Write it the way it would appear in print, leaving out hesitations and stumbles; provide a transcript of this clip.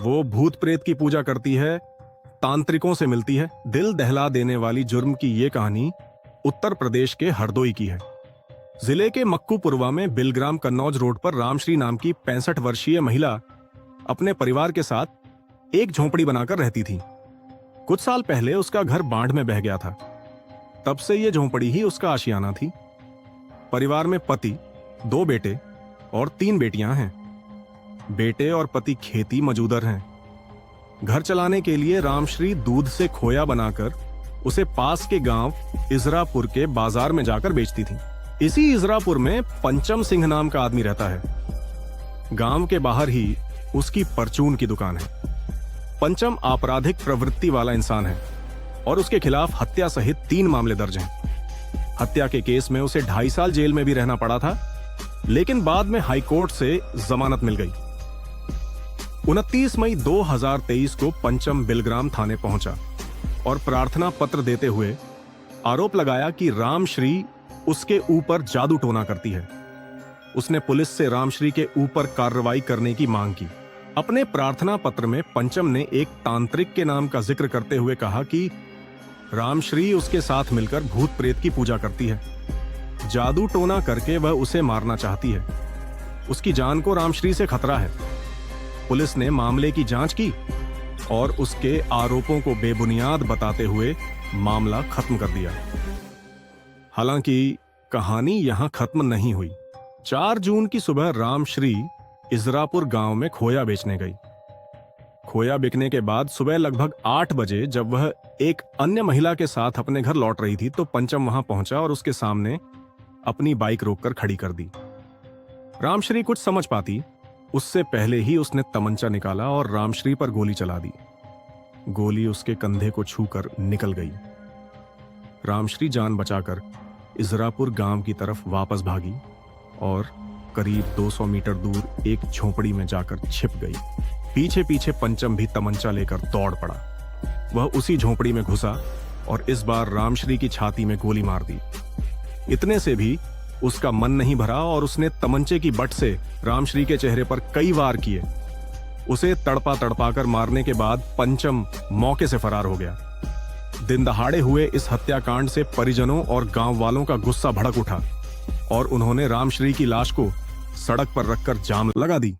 वो भूत प्रेत की पूजा करती है, तांत्रिकों से मिलती है। दिल दहला देने वाली जुर्म की ये कहानी उत्तर प्रदेश के हरदोई की है। जिले के मक्कूपुरवा में बिलग्राम कन्नौज रोड पर रामश्री नाम की 65 वर्षीय महिला अपने परिवार के साथ एक झोंपड़ी बनाकर रहती थी। कुछ साल पहले उसका घर बाढ़ में बह गया था। तब से ये झोंपड़ी ही उसका आशियाना थी। परिवार में पति, 2 बेटे और 3 बेटियां हैं। बेटे और पति खेती मजूदर हैं। घर चलाने के लिए रामश्री दूध से खोया बनाकर उसे पास के गांव इजरापुर के बाजार में जाकर बेचती थी। इसी इजरापुर में पंचम सिंह नाम का आदमी रहता है। गांव के बाहर ही उसकी परचून की दुकान है। पंचम आपराधिक प्रवृत्ति वाला इंसान है और उसके खिलाफ हत्या सहित 3 मामले दर्ज हैं। हत्या के केस में उसे 2.5 साल जेल में भी रहना पड़ा था, लेकिन बाद में हाईकोर्ट से जमानत मिल गई। 29 मई 2023 को पंचम बिलग्राम थाने पहुंचा और प्रार्थना पत्र देते हुए आरोप लगाया कि रामश्री उसके ऊपर जादू टोना करती है। उसने पुलिस से रामश्री के ऊपर कार्रवाई करने की मांग की। अपने प्रार्थना पत्र में पंचम ने एक तांत्रिक के नाम का जिक्र करते हुए कहा कि रामश्री उसके साथ मिलकर भूत प्रेत की पूजा करती है। जादू टोना करके वह उसे मारना चाहती है। उसकी जान को रामश्री से खतरा है। पुलिस ने मामले की जांच की और उसके आरोपों को बेबुनियाद बताते हुए मामला खत्म कर दिया। हालांकि कहानी यहां खत्म नहीं हुई। 4 जून की सुबह रामश्री इजरापुर गांव में खोया बेचने गई। खोया बिकने के बाद सुबह लगभग 8 बजे जब वह एक अन्य महिला के साथ अपने घर लौट रही थी तो पंचम वहां पहुंचा और उसके सामने अपनी बाइक रोककर खड़ी कर दी। रामश्री कुछ समझ पाती उससे पहले ही उसने तमंचा निकाला और रामश्री पर गोली चला दी। गोली उसके कंधे को छूकर निकल गई। रामश्री जान बचाकर इजरापुर गांव की तरफ वापस भागी और करीब 200 मीटर दूर एक झोंपड़ी में जाकर छिप गई। पीछे पीछे पंचम भी तमंचा लेकर दौड़ पड़ा। वह उसी झोंपड़ी में घुसा और इस बार रामश्री की छाती में गोली मार दी। इतने से भी उसका मन नहीं भरा और उसने तमंचे की बट से रामश्री के चेहरे पर कई वार किए। उसे तड़पा तड़पाकर मारने के बाद पंचम मौके से फरार हो गया। दिन दहाड़े हुए इस हत्याकांड से परिजनों और गांव वालों का गुस्सा भड़क उठा और उन्होंने रामश्री की लाश को सड़क पर रखकर जाम लगा दी।